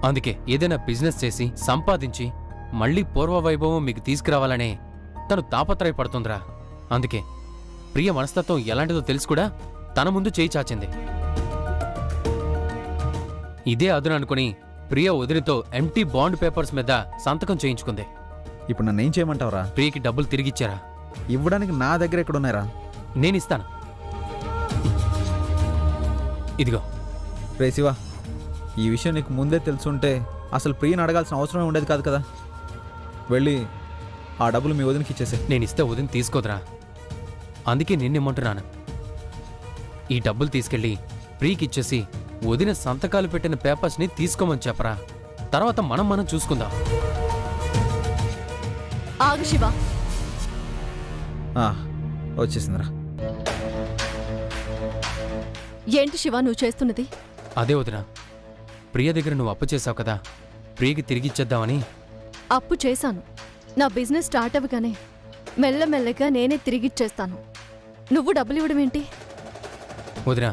అందుకే ఏదైనా బిజినెస్ చేసి సంపాదించి మళ్లీ పూర్వ వైభవం మీకు తీసుకురావాలనే తను తాపత్రయపడుతుందిరా. అందుకే ప్రియ మనస్తత్వం ఎలాంటిదో తెలిసి కూడా తన ముందు చేయి చాచింది. ఇదే అదును అనుకుని ప్రియ వదిలితో ఎంటీ బాండ్ పేపర్స్ మీద సంతకం చేయించుకుంది. ఇప్పుడు నన్నేం చేయమంటావురా? ప్రియకి డబ్బులు తిరిగిచ్చారా? ఇవ్వడానికి నా దగ్గర ఎక్కడున్నారా? నేనిస్తాను. ఇదిగో. రే శివ, ఈ విషయం నీకు ముందే తెలుసుంటే అసలు ప్రియని అడగాల్సిన అవసరమే ఉండేది కాదు కదా. వెళ్ళి ఆ డబ్బులు మీ వదినకి ఇచ్చేసే. నేనిస్తే వదిన తీసుకోదురా. అందుకే నిన్నిమ్మంటున్నాను. ఈ డబ్బులు తీసుకెళ్ళి ప్రియకిచ్చేసి వదిన సంతకాలు పెట్టిన పేపర్స్ని తీసుకోమని చెప్పరా. తర్వాత మనం చూసుకుందాం. ఆగు శివ. వచ్చేసిందిరా. ఏంటి శివ నువ్వు చేస్తున్నది? అదే వదినా, ప్రియ దగ్గర నువ్వు అప్పు చేసావు కదా, ప్రియకి తిరిగిచ్చేద్దామని. అప్పు చేశాను. నా బిజినెస్ స్టార్ట్ అవ్వగానే మెల్లమెల్లగా నేనే తిరిగిచ్చేస్తాను. నువ్వు డబ్బులు ఇవ్వడం ఏంటి? వదినా,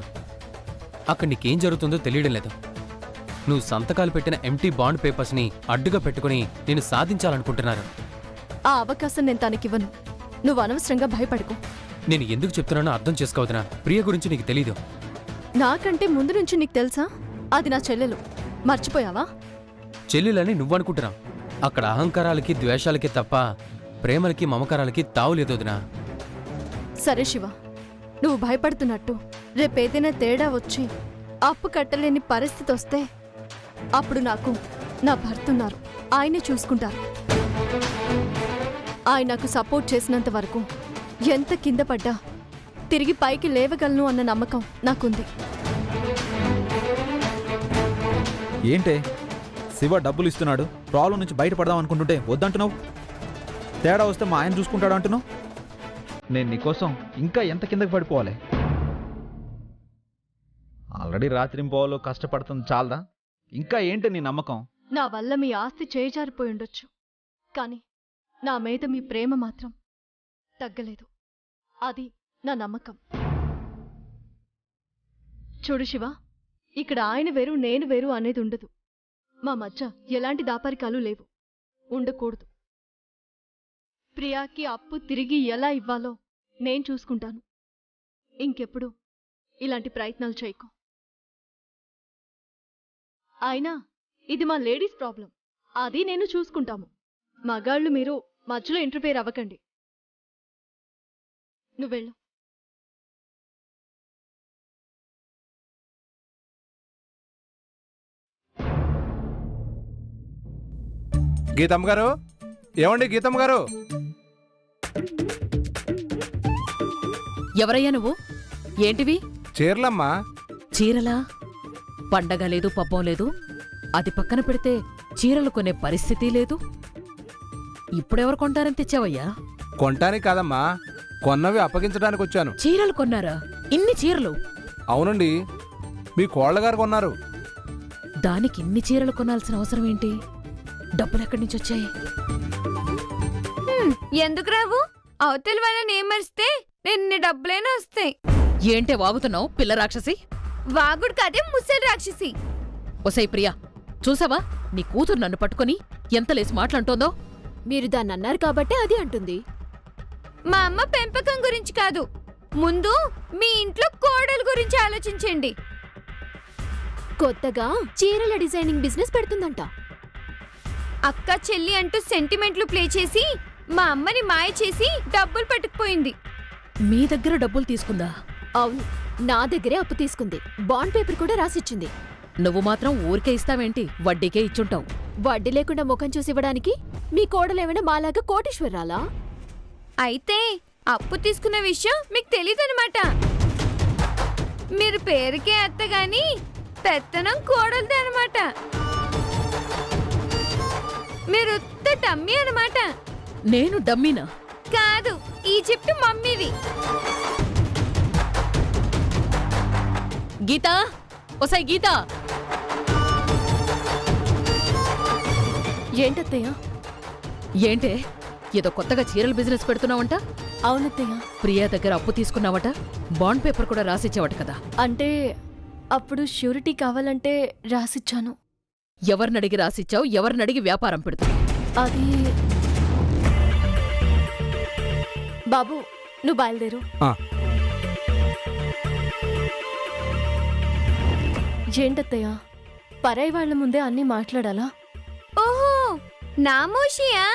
అక్కడ నీకేం జరుగుతుందో తెలియడం లేదు. నువ్వు సంతకాలు పెట్టిన ఎంటీ బాండ్ పేపర్స్ని అడ్డుగా పెట్టుకుని నేను సాధించాలనుకుంటున్నారు. ఆ అవకాశం నేను తనకివ్వను. నువ్వు అనవసరంగా భయపడకు. నేను ఎందుకు చెప్తున్నానో అర్థం చేసుకోవద్దునా. ప్రియ గురించి నీకు తెలీదు. నాకంటే ముందు నుంచి నీకు తెలుసా? అది నా చెల్లెలు. మర్చిపోయావా? చెల్లెలని నువ్వనుకుంటున్నావు. అక్కడ అహంకారాలకి ద్వేషాలకి తప్ప ప్రేమలకి మమకారాలకి తావులేదు వదినా. సరే శివ, నువ్వు భయపడుతున్నట్టు రేపేదైనా తేడా వచ్చి అప్పు కట్టలేని పరిస్థితి వస్తే అప్పుడు నాకు నా భర్తున్నారు. ఆయనే చూసుకుంటారు. ఆయన నాకు సపోర్ట్ చేసినంత వరకు ఎంత కింద పడ్డా తిరిగి పైకి లేవగలను అన్న నమ్మకం నాకుంది. ఏంటే శివ డబ్బులు ఇస్తున్నాడు, ప్రాబ్లం నుంచి బయటపడదాం అనుకుంటుంటే వద్దంటున్నావు. తేడా వస్తే మా ఆయన చూసుకుంటాడు అంటున్నావు. నేను నీకోసం ఇంకా ఎంత కిందకి పడిపోవాలి? ఆల్రెడీ రాత్రింపోవాలో కష్టపడుతుంది చాలదా? ఇంకా ఏంటి నీ నమ్మకం? నా వల్ల మీ ఆస్తి చేజారిపోయి ఉండొచ్చు, కానీ నా మీద మీ ప్రేమ మాత్రం తగ్గలేదు. అది నా నమ్మకం. చూడు శివ, ఇక్కడ ఆయన వేరు నేను వేరు అనేది ఉండదు. మా మధ్య ఎలాంటి దాపరికాలు లేవు, ఉండకూడదు. ప్రియాకి అప్పు తిరిగి ఎలా ఇవ్వాలో నేను చూసుకుంటాను. ఇంకెప్పుడు ఇలాంటి ప్రయత్నాలు చేయకు. అయినా ఇది మా లేడీస్ ప్రాబ్లం. అది నేను చూసుకుంటాము. మగాళ్ళు మీరు మధ్యలో ఇంటర్ఫేర్ అవ్వకండి. నువ్వెళ్ళు. గీతమ్మ గారు, ఏమండి గీతమ్మ గారు? ఎవరయ్యా నువ్వు? ఏంటివి? చీరలమ్మా. చీరలా? పండగ లేదు, పబ్బం లేదు. అది పక్కన పెడితే చీరలు కొనే పరిస్థితి లేదు. ఇప్పుడెవరు కొంటారని తెచ్చావయ్యా? కొంటానికి కాదమ్మా, కొన్నవి అప్పగించడానికి వచ్చాను. చీరలు కొన్నారా? ఇన్ని చీరలు? అవునండి, మీ కోళ్ళగారు కొన్నారు. దానికి ఇన్ని చీరలు కొనాల్సిన అవసరం ఏంటి? డబ్బులెక్కడి నుంచి వచ్చాయి? ఎందుకు రావు? అవతల వాళ్ళని ఏమరిస్తే నిన్ను డబ్బులైనా వస్తాయి. ఏంటే వాగుతున్నావు పిల్ల రాక్షసి? వాగుడు కాదే, ముసలి రాక్షసి. ఒసై ప్రియా, చూసావా నీ కూతురు నన్ను పట్టుకుని ఎంత లేసి మాట్లాడుతోందో? మీరు దాన్ని అన్నారు కాబట్టి అది అంటుంది. మా అమ్మ పెంపకం గురించి కాదు, ముందు మీ ఇంట్లో కోడలు గురించి ఆలోచించండి. కొత్తగా చీరల డిజైనింగ్ బిజినెస్ పెడుతుందంట. అక్క చెల్లి అంటూ సెంటిమెంట్లు ప్లే చేసి మా అమ్మని మాయ చేసి డబ్బులు పట్టుకుపోయింది. మీ దగ్గర డబ్బులు తీసుకుందా? అవును, నా దగ్గరే అప్పు తీసుకుంది. బాండ్ పేపర్ కూడా రాసిచ్చింది. నువ్వు మాత్రం ఊరికే ఇస్తావేంటి? వడ్డీకే ఇచ్చుంటావు. వడ్డీ లేకుండా ముఖం చూసివ్వడానికి మీ కోడలేమైనా మాలాగా కోటీశ్వరాలా? అయితే అప్పు తీసుకున్న విషయం మీకు తెలీదనమాట. మీరు పేరుకే అత్తగాని పెత్తనం కోడలది అనమాట. మీరు ఉత్త డమ్మీ అనమాట. నేను డమ్మీనా? కాదు, ఈజిప్ట్ మమ్మీవి. గీతా, ఒసై గీతా. ఏంటత్తయ్య? ఏంటే ఏదో కొత్తగా చీరల బిజినెస్ పెడుతున్నావంట? అవునత్తయ్య. ప్రియా దగ్గర అప్పు తీసుకున్నావట, బాండ్ పేపర్ కూడా రాసిచ్చావట కదా? అంటే అప్పుడు ష్యూరిటీ కావాలంటే రాసిచ్చాను. ఎవరినడిగి రాసిచ్చావు, ఎవరినడిగి వ్యాపారం పెడుతుంది? అది బాబు, నువ్వు బయలుదేరు. ఆ. ఏంటత్తయ్య, పరాయి వాళ్ల ముందే అన్నీ మాట్లాడాలా? ఓహో, నామోషియా?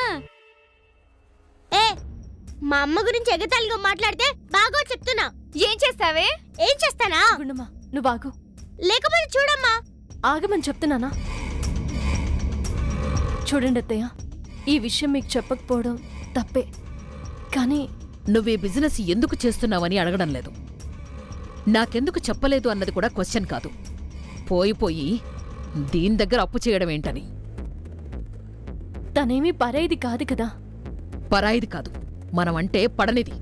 మా అమ్మ గురించి ఎగతాళిగా మాట్లాడితే బాగా చెప్తున్నా. ఏం చేస్తావే? ఏం చేస్తానా? గుండమ్మా, నువ్వు ఆగు. లేకపోతే చూడమ్మా. ఆగమని చెప్తున్నానా? చూడండి అత్తయ్య, ఈ విషయం మీకు చెప్పకపోవడం తప్పే, కానీ నువ్వీ బిజినెస్ ఎందుకు చేస్తున్నావని అడగడం లేదు. నాకెందుకు చెప్పలేదు అన్నది కూడా క్వశ్చన్ కాదు. పోయి దీని దగ్గర అప్పు చేయడం ఏంటని. తనేమీ పరాయిది కాదు కదా. పరాయిది కాదు, మనమంటే పడనిది.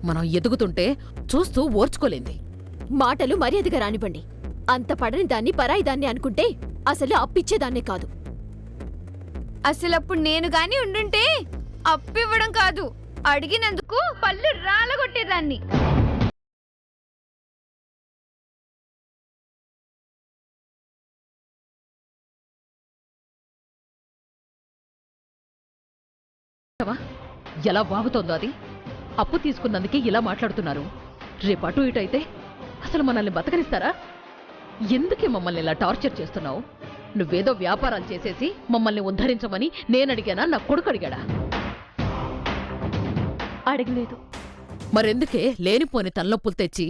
మనం ఎదుగుతుంటే చూస్తూ ఓర్చుకోలేంది. మాటలు మర్యాదగా రానివ్వండి. అంత పడని దాన్ని పరాయి దాన్ని అనుకుంటే అసలు అప్పిచ్చేదాన్నే కాదు. అసలప్పుడు నేను గాని ఉండుంటే అప్పివ్వడం కాదు, అడిగినందుకు పళ్ళు రాలగొట్టేదాన్ని. ఎలా వాగుతోందో అది. అప్పు తీసుకున్నందుకే ఇలా మాట్లాడుతున్నారు. రేపు అటు ఇటు అయితే అసలు మనల్ని బతకనిస్తారా? ఎందుకే మమ్మల్ని ఇలా టార్చర్ చేస్తున్నావు? నువ్వేదో వ్యాపారాలు చేసేసి మమ్మల్ని ఉద్ధరించమని నేనడిగానా, నా కొడుకు అడిగాడా? అడగలేదు. మరెందుకే లేనిపోని తలనొప్పులు తెచ్చి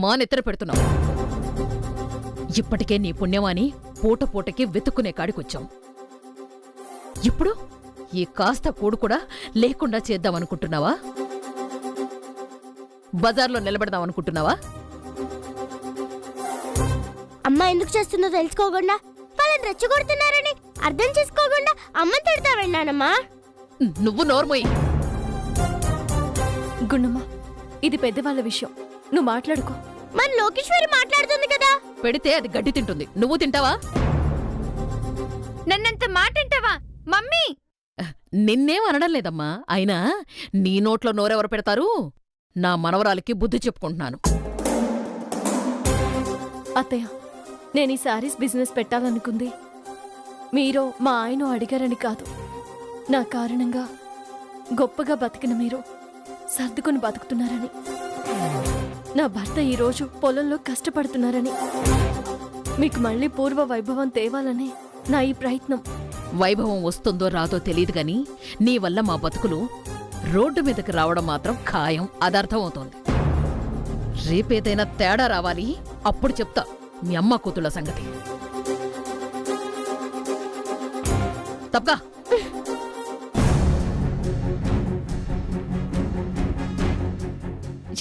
మా నెత్తర పెడుతున్నావు? ఇప్పటికే నీ పుణ్యమాని పూటకి వెతుక్కునే కాడికొచ్చాం. ఇప్పుడు ఈ కాస్త కూడు కూడా లేకుండా చేద్దామనుకుంటున్నావా? బజార్లో నిలబెడదామనుకుంటున్నావా? అమ్మ ఎందుకు చేస్తుందో తెలుసుకోకుండా, వాళ్ళని రెచ్చగొడుతున్నారని అర్థం చేసుకోకుండా అమ్మని తిడతావన్నానమ్మా. నువ్వు నోర్మోయి. గుండమ్మ, ఇది పెద్దవాళ్ళ విషయం, నువ్వు మాట్లాడుకో. మన లోకేశ్వరి మాట్లాడుతుంది కదా. పెడితే అది గడ్డి తింటుంది, నువ్వు తింటావా? నన్నంత మాటంటావా మమ్మీ? నిన్నేం అనడం లేదమ్మా. అయినా నీ నోట్లో నోరెవరు పెడతారు? నా మనవరాలికి బుద్ధి చెప్పుకుంటున్నాను. అత్తయ్య, నేను ఈ శారీస్ బిజినెస్ పెట్టాలనుకుంది మీరు మా ఆయన అడిగారని కాదు. నా కారణంగా గొప్పగా బతికిన మీరు సర్దుకొని బతుకుతున్నారని, నా భర్త ఈరోజు పొలంలో కష్టపడుతున్నారని, మీకు మళ్ళీ పూర్వ వైభవం తేవాలని నా ఈ ప్రయత్నం. వైభవం వస్తుందో రాదో తెలియదు గాని నీ వల్ల మా బతుకులు రోడ్డు మీదకి రావడం మాత్రం ఖాయం. అదర్థమవుతోంది. రేపేదైనా తేడా రావాలి, అప్పుడు చెప్తా మీ అమ్మ కూతుళ్ళ సంగతి. తప్పగా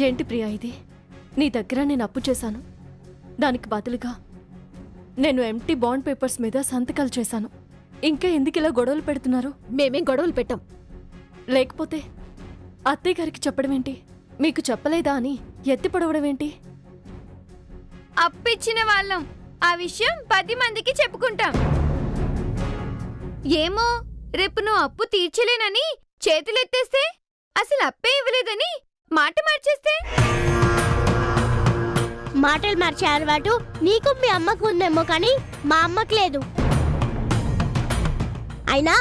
ఏంటి ప్రియా ఇది? నీ దగ్గర నేను అప్పు చేశాను, దానికి బదులుగా నేను ఎంటీ బాండ్ పేపర్స్ మీద సంతకాలు చేశాను. ఇంకా ఎందుకు ఇలా గొడవలు పెడుతున్నారు? మేమేం గొడవలు పెట్టాం. లేకపోతే అత్తయ్య గారికి చెప్పడమేంటి? మీకు చెప్పలేదా అని ఎత్తి పొడవడమేంటి? అప్పిచ్చిన వాళ్ళం ఆ విషయం 10 మందికి చెప్పుకుంటాం. ఏమో, రేపు నువ్వు అప్పు తీర్చలేనని చేతులెత్తేస్తే, అసలు అప్పే ఇవ్వలేదని మాట మార్చేస్తే? మాటలు మార్చే అలవాటు నీకు మీ అమ్మకు ఉందేమో కానీ మా అమ్మకు లేదు. అయినా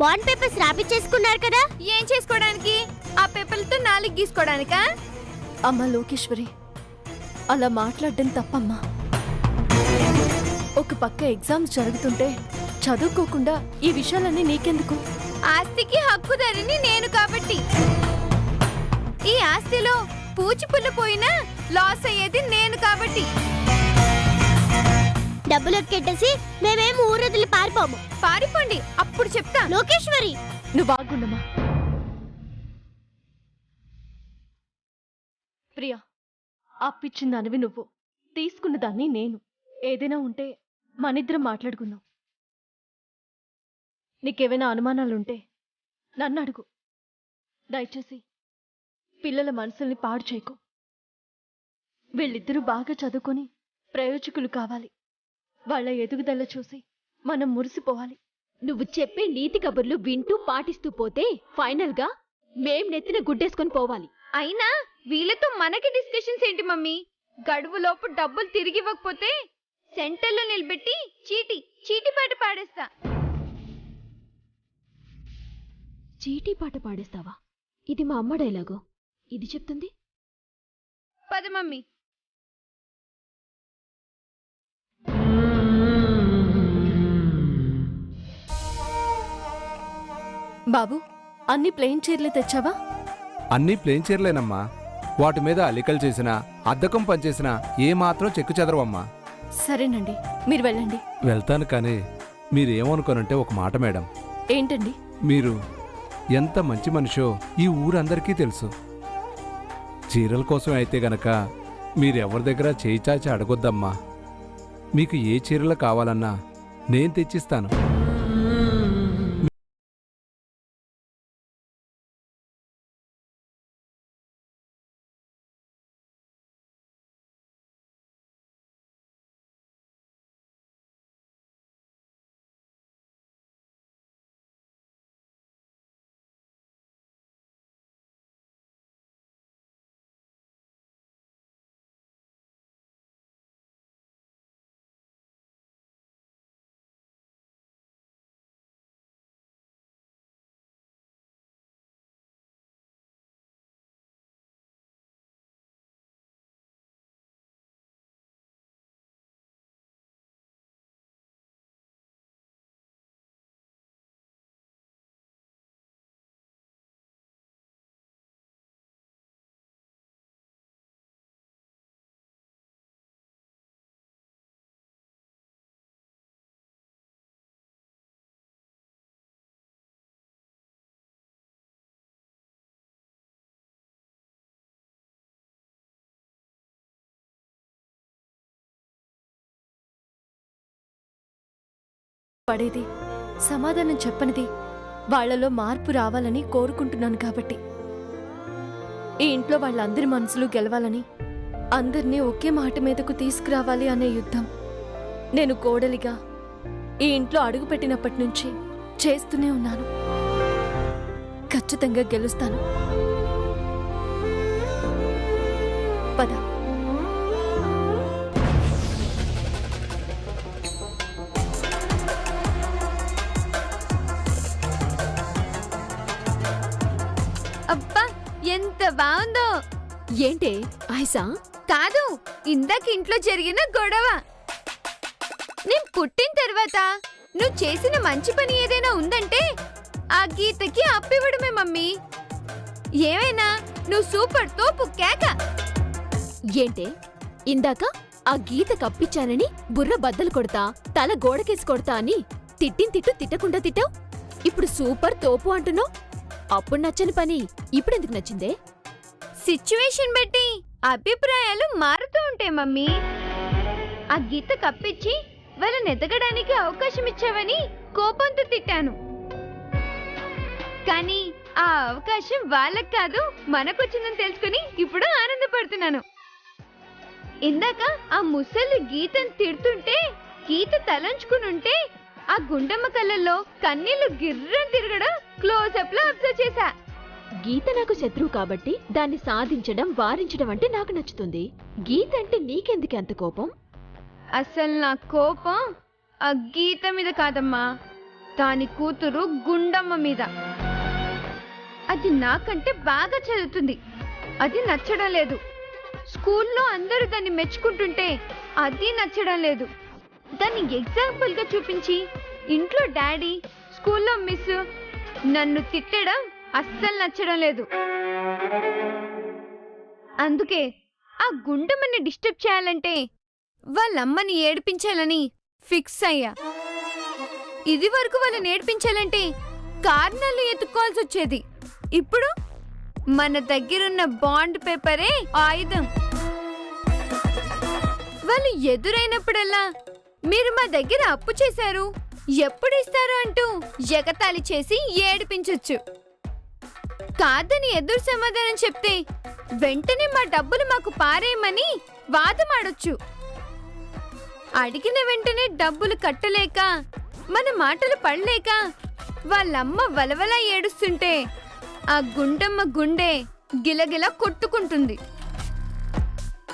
బాండ్ పేపర్స్ రాపిచ్చేసుకున్నారు కదా. ఏం చేసుకోవడానికి? ఆ పేపర్లతో 4 గీసుకోవడానికా? అమ్మా లోకేశ్వరి, అలా మాట్లాడడం తప్పమ్మా. ఒక పక్క ఎగ్జామ్స్ జరుగుతుంటే చదువుకోకుండా ఈ విషయాలన్నీ నీకెందుకు? ఆస్తికి హక్కుదారిని నేను కాబట్టి. ఈ ఆస్తిలో పూచిపుల్ల పోయినా లాస్ అయ్యేది నేను కాబట్టి. డబ్బులు ఎక్కెట్టేసి మేమేం ఊరొదిలి పారిపోము. పారిపోండి, అప్పుడు చెప్తా. లోకేశ్వరి, నువ్వు బాగుండమ్మా. ప్రియా, అప్పిచ్చిన దానివి నువ్వు, తీసుకున్న దాన్ని నేను. ఏదైనా ఉంటే మనిద్దరం మాట్లాడుకుందాం. నీకేమైనా అనుమానాలుంటే నన్ను అడుగు. దయచేసి పిల్లల మనసుల్ని పాడు చేయకు. వీళ్ళిద్దరూ బాగా చదువుకొని ప్రయోజకులు కావాలి. వాళ్ళ ఎదుగుదల చూసి మనం మురిసిపోవాలి. నువ్వు చెప్పే నీతి కబుర్లు వింటూ పాటిస్తూ పోతే ఫైనల్ గా మేం నెత్తిన గుడ్డేసుకొని పోవాలి. అయినా వీళ్ళతో మనకి డిస్కషన్స్ ఏంటి మమ్మీ? గడువులోపు డబ్బులు తిరిగి ఇవ్వకపోతే సెంటర్లో నిలబెట్టి చీటీ పాట పాడేస్తా. చీటీ పాట పాడేస్తావా? ఇది మా అమ్మ డైలాగు. ఇది చెప్తుంది. పద మమ్మీ. బాబు, అన్ని ప్లెయిన్ చీరలు తెచ్చావా? అన్నీ ప్లేన్ చీరలేనమ్మా. వాటి మీద అల్లికలు చేసినా అద్దకం పనిచేసినా ఏమాత్రం చెక్కు చెదరవమ్మా. సరేనండి, మీరు వెళ్ళండి. వెళ్తాను కానీ మీరేమనుకోనంటే ఒక మాట మేడం. ఏంటండి? మీరు ఎంత మంచి మనిషో ఈ ఊరందరికీ తెలుసు. చీరల కోసం అయితే గనక మీరెవరి దగ్గర చేయి చాచి అడగొద్దమ్మా. మీకు ఏ చీరలు కావాలన్నా నేను తెచ్చిస్తాను. పడేది సమాధానం చెప్పనిది వాళ్లలో మార్పు రావాలని కోరుకుంటున్నాను కాబట్టి. ఈ ఇంట్లో వాళ్ళందరి మనసులు గెలవాలని, అందరినీ ఒకే మాట మీదకు తీసుకురావాలి అనే యుద్ధం నేను కోడలిగా ఈ ఇంట్లో అడుగుపెట్టినప్పటి నుంచి చేస్తూనే ఉన్నాను. ఖచ్చితంగా గెలుస్తాను. పద. అబ్బా ఎంత బాగుందో. ఏంటే ఆయిసా? కాదు, ఇందాక ఇంట్లో జరిగిన గొడవ. నేను పుట్టిన తర్వాత నువ్వు చేసిన మంచి పని ఏదైనా ఉందంటే ఆ గీతకి అప్పివ్వడమే మమ్మీ. ఏమైనా నువ్వు సూపర్ తోపు కేక. ఏంటే ఇందాక ఆ గీత కప్పిచ్చానని బుర్ర బద్దలు కొడతా, తల గోడకేసి కొడతా అని తిట్టిన తిట్టకుండా తిట్టావు. ఇప్పుడు సూపర్ తోపు అంటున్నావు. అప్పుడు నచ్చని పని ఇప్పుడెందుకు నచ్చిందే? సిచ్యువేషన్ బట్టి అభిప్రాయాలు మారుతూ ఉంటాయి మమ్మీ. ఆ గీత కప్పిచ్చి వాళ్ళని ఎదగడానికి అవకాశం ఇచ్చావని కోపంతో తిట్టాను. కానీ ఆ అవకాశం వాళ్ళకి కాదు మనకొచ్చిందని తెలుసుకుని ఇప్పుడు ఆనందపడుతున్నాను. ఇందాక ఆ ముసలి గీతను తిడుతుంటే గీత తలంచుకునుంటే ఆ గుండమ్మ కళ్ళల్లో కన్నీళ్లు గిర్రం తిరగడం క్లోజప్ లో అబ్జర్వ్ చేశా. గీత నాకు శత్రువు కాబట్టి దాన్ని సాధించడం, వారించడం అంటే నాకు నచ్చుతుంది. గీత అంటే నీకెందుకు అంత కోపం? అసలు నా కోపం ఆ గీత మీద కాదమ్మా, దాని కూతురు గుండమ్మ మీద. అది నాకంటే బాగా చదువుతుంది, అది నచ్చడం లేదు. స్కూల్లో అందరూ దాన్ని మెచ్చుకుంటుంటే అది నచ్చడం లేదు. దాన్ని ఎగ్జాంపుల్ గా చూపించి ఇంట్లో డాడీ, స్కూల్లో మిస్ నన్ను తిట్టడం అస్సలు నచ్చడం లేదు. అందుకే ఆ గుండమ్మని డిస్టర్బ్ చేయాలంటే వాళ్ళమ్మని ఏడిపించాలని ఫిక్స్ అయ్యా. ఇది వరకు వాళ్ళని ఏడిపించాలంటే కారణాలు ఎత్తుకోవాల్సి వచ్చేది. ఇప్పుడు మన దగ్గరున్న బాండ్ పేపరే ఆయుధం. వాళ్ళు ఎదురైనప్పుడల్లా మీరు మా దగ్గర అప్పు చేశారు, ఎప్పుడు ఇస్తారు అంటూ ఎగతాళి చేసి ఏడిపించొచ్చు. కాదని ఎదురు సమాధానం చెప్తే వెంటనే మా డబ్బులు మాకు పారేయమని వాదమాడొచ్చు. అడిగిన వెంటనే డబ్బులు కట్టలేక, మన మాటలు పడలేక వాళ్ళమ్మ వలవలా ఏడుస్తుంటే ఆ గుండమ్మ గుండె గిలగిల కొట్టుకుంటుంది.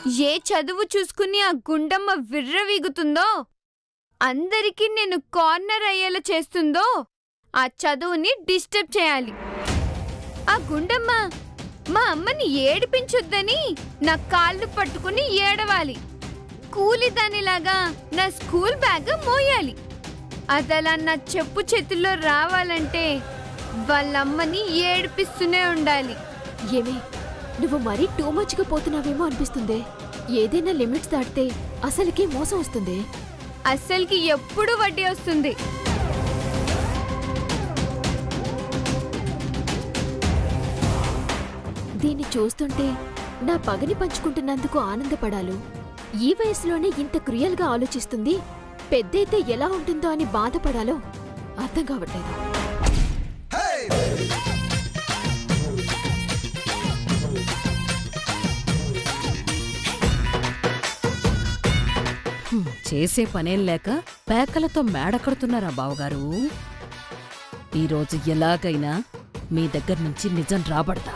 ఏ చదువు చూసుకుని ఆ గుండమ్మ విర్రవీగుతుందో, అందరికీ నేను కార్నర్ అయ్యేలా చేస్తుందో ఆ చదువుని డిస్టర్బ్ చేయాలి. ఆ గుండమ్మ మా అమ్మని ఏడిపించొద్దని నా కాళ్ళు పట్టుకుని ఏడవాలి. కూలిదానిలాగా నా స్కూల్ బ్యాగ్ మోయాలి. అదలా నా చెప్పు చేతుల్లో రావాలంటే వాళ్ళమ్మని ఏడిపిస్తూనే ఉండాలి. ఏమే, నువ్వు మరీ టూ మచ్గా పోతున్నావేమో అనిపిస్తుంది. ఏదైనా లిమిట్స్ దాటితే అసలుకే మోసం వస్తుంది. అస్సలకి ఎప్పుడు వడ్డీ వస్తుంది. దీన్ని చూస్తుంటే నా పగని పంచుకుంటున్నందుకు ఆనందపడాలు. ఈ వయసులోనే ఇంత క్రియల్గా ఆలోచిస్తుంది. పెద్దయితే ఎలా ఉంటుందో అని బాధపడాలో అర్థం కావట్లేదు. చేసే పనేం లేక పేకలతో మేడ కడుతున్నారా బావగారు? ఈరోజు ఎలాగైనా మీ దగ్గర నుంచి నిజం రాబడతా.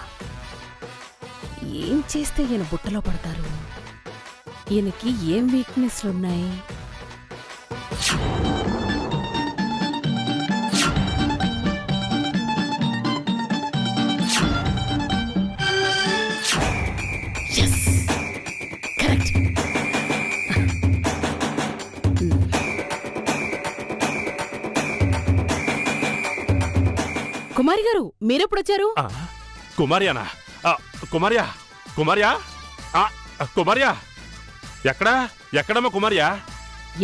ఏం చేస్తే ఈయన బుట్టలో పడతారు? ఈయనకి ఏం వీక్నెస్లున్నాయి? కుమారి గారు, మీరెప్పుడొచ్చారు? కుమార్యానా? కుమార్యా కుమార్యా కుమార్యా ఎక్కడమ్మా కుమార్యా?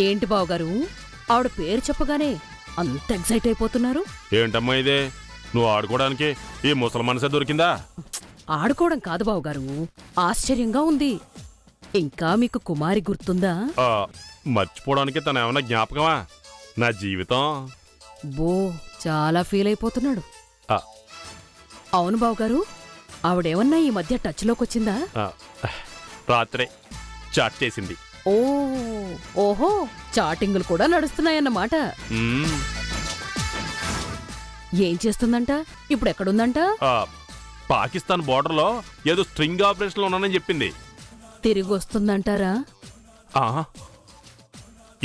ఏంటి బావగారు, ఆవిడ పేరు చెప్పగానే అంత ఎక్సైట్ అయిపోతున్నారు? ఏంటమ్మా ఇదే, నువ్వు ఆడుకోవడానికి ఈ ముసలి మనసే దొరికిందా? ఆడుకోవడం కాదు బావగారు, ఆశ్చర్యంగా ఉంది. ఇంకా మీకు కుమారి గుర్తుందా? మర్చిపోవడానికి తన ఏమన్నా జ్ఞాపకమా? నా జీవితం. బో, చాలా ఫీల్ అయిపోతున్నాడు. అవును బావగారు, ఆవిడేమన్నా ఈ మధ్య టచ్లోకి వచ్చిందా? రాత్రే చాట్ చేసింది. ఓహో, చాటింగులు కూడా నడుస్తున్నాయన్నమాట. ఏం చేస్తుందంట? ఇప్పుడు ఎక్కడుందంట? పాకిస్తాన్ బోర్డర్లో ఏదో స్ట్రింగ్ ఆపరేషన్లో ఉన్నానని చెప్పింది. తిరిగి వస్తుందంటారా?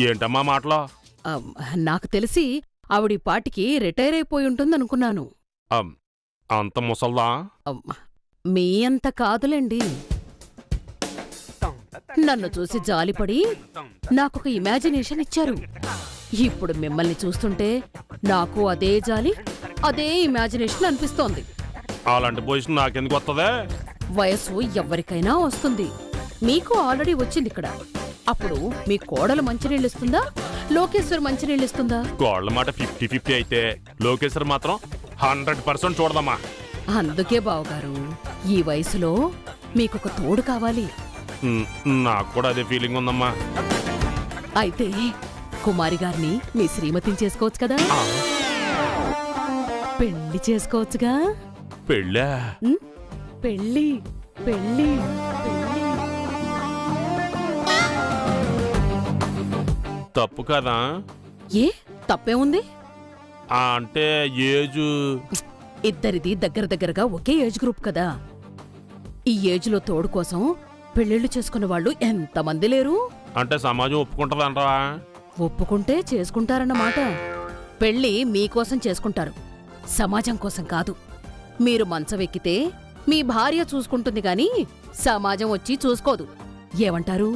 ఏంటమ్మా మాటలో? నాకు తెలిసి ఆవిడ పాటికి రిటైర్ అయిపోయి ఉంటుందనుకున్నాను. అంత ముసల్దా? మీ అంత కాదులేండి. నన్ను చూసి జాలిపడి నాకొక ఇమాజినేషన్ ఇచ్చారు. ఇప్పుడు మిమ్మల్ని చూస్తుంటే నాకు అదే జాలి, అదే ఇమాజినేషన్ అనిపిస్తోంది. అలాంటి పొజిషన్ నాకెందుకు వస్తుందే? వయసు ఎవరికైనా వస్తుంది. మీకు ఆల్రెడీ వచ్చింది ఇక్కడ. అప్పుడు మీ కోడలు మంచినీళ్ళిస్తుందా, లోకేశ్వర్ మంచినీళ్ళిస్తుందా? కోడల మాట 50-50 అయితే లోకేశ్వర్ మాత్రం 100% చూడదమ్మా. అందుకే బావగారు, ఈ వయసులో మీకొక తోడు కావాలి. నాకు కూడా అదే ఫీలింగ్ ఉందమ్మా. అయితే కుమారి గారిని మీ శ్రీమతిని చేసుకోవచ్చు కదా? పెళ్లి చేసుకోవచ్చుగా? పెళ్ళా? పెళ్ళి పెళ్ళి పెళ్ళి. తప్పు కదా? ఏ తప్పే ఉంది? అంటే ఏజు ఇద్దరిది దగ్గరగా ఒకే ఏజ్ గ్రూప్ కదా. ఈ ఏజ్లో తోడు కోసం పెళ్ళిళ్ళు చేసుకున్న వాళ్ళు ఎంతమంది లేరు? అంటే సమాజం ఒప్పుకుంటదంటావా? ఒప్పుకుంటే చేసుకుంటారన్నమాట. పెళ్ళి మీకోసం చేసుకుంటారు, సమాజం కోసం కాదు. మీరు మంచమెక్కితే మీ భార్య చూసుకుంటుంది గాని సమాజం వచ్చి చూసుకోదు. ఏమంటారు?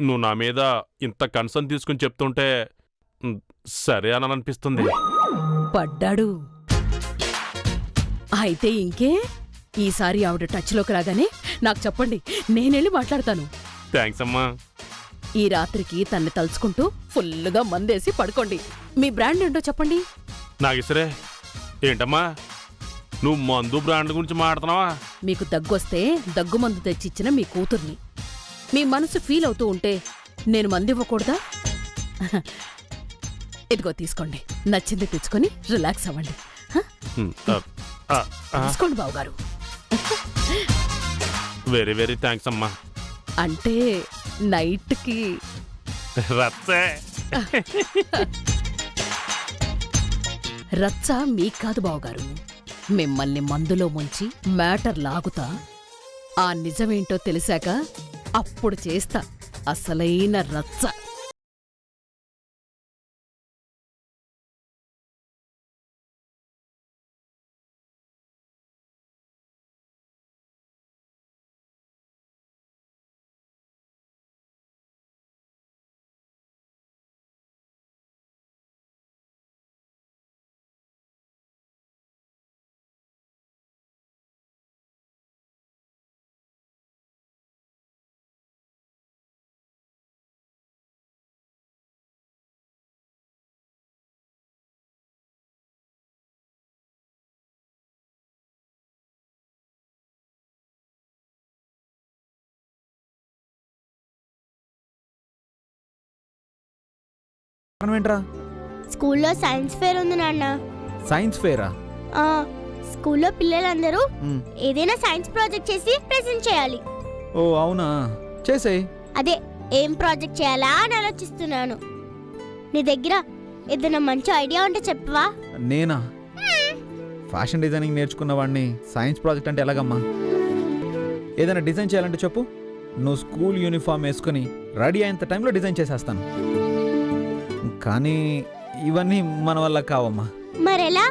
నువ్వు నా మీద ఇంత కన్సర్న్ తీసుకుని చెప్తుంటే సరే అని అనిపిస్తుంది. పడ్డాడు. అయితే ఇంకే, ఈసారి ఆవిడ టచ్లోకి రాగానే నాకు చెప్పండి, నేనెళ్ళి మాట్లాడతాను. థ్యాంక్స్ అమ్మా. ఈ రాత్రికి తన్ని తలుచుకుంటూ ఫుల్లుగా మందేసి పడుకోండి. మీ బ్రాండ్ ఏంటో చెప్పండి. నాగేశ్వరే, ఏంటమ్మా నువ్వు మందు బ్రాండ్ గురించి మాట్లాడుతున్నావా? మీకు దగ్గొస్తే దగ్గుమందు తెచ్చిచ్చిన మీ కూతుర్ని. మీ మనసు ఫీల్ అవుతూ ఉంటే నేను మందివ్వకూడదా? ఇదిగో తీసుకోండి, నచ్చింది తెచ్చుకొని రిలాక్స్ అవ్వండి. తీసుకోండి బావగారు. వెరీ వెరీ థ్యాంక్స్ అమ్మా. అంటే నైట్కి రచ్చే. రచ్చ మీకు కాదు బావగారు, మిమ్మల్ని మందులో ముంచి మ్యాటర్ లాగుతా ఆ నిజమేంటో తెలిసాక అప్పుడు చేస్తా అసలైన రచ్చ. ఏంట్రా? స్కూల్లో సైన్స్ ఫేర్ ఉంది నాన్న. సైన్స్ ఫేరా? ఆ, స్కూల్లో పిల్లలందరూ ఏదైనా సైన్స్ ప్రాజెక్ట్ చేసి ప్రెజెంట్ చేయాలి. ఓ అవునా, చేసేయ్. అదే ఏం ప్రాజెక్ట్ చేయాలా అని ఆలోచిస్తున్నాను. నీ దగ్గర ఏదైనా మంచి ఐడియా ఉంటే చెప్పవా? నేనా? ఫ్యాషన్ డిజైనింగ్ నేర్చుకున్న వాడిని సైన్స్ ప్రాజెక్ట్ అంటే ఎలాగమ్మా? ఏదైనా డిజైన్ చేయాలంటే చెప్పు, నువ్వు స్కూల్ యూనిఫామ్ వేసుకుని రెడీ అయినంత టైంలో డిజైన్ చేసేస్తాను. కానీ ఇవన్నీ మన వల్ల కావమ్మా. మరెలా?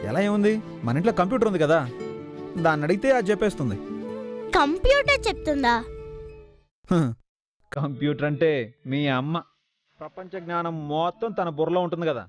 ఎలా ఏముంది, మన ఇంట్లో కంప్యూటర్ ఉంది కదా, దాన్ని అడిగితే అది చెప్పేస్తుంది. కంప్యూటర్ చెప్తుందా? కంప్యూటర్ అంటే మీ అమ్మ ప్రపంచ జ్ఞానం మొత్తం తన బుర్రలో ఉంటుంది కదా.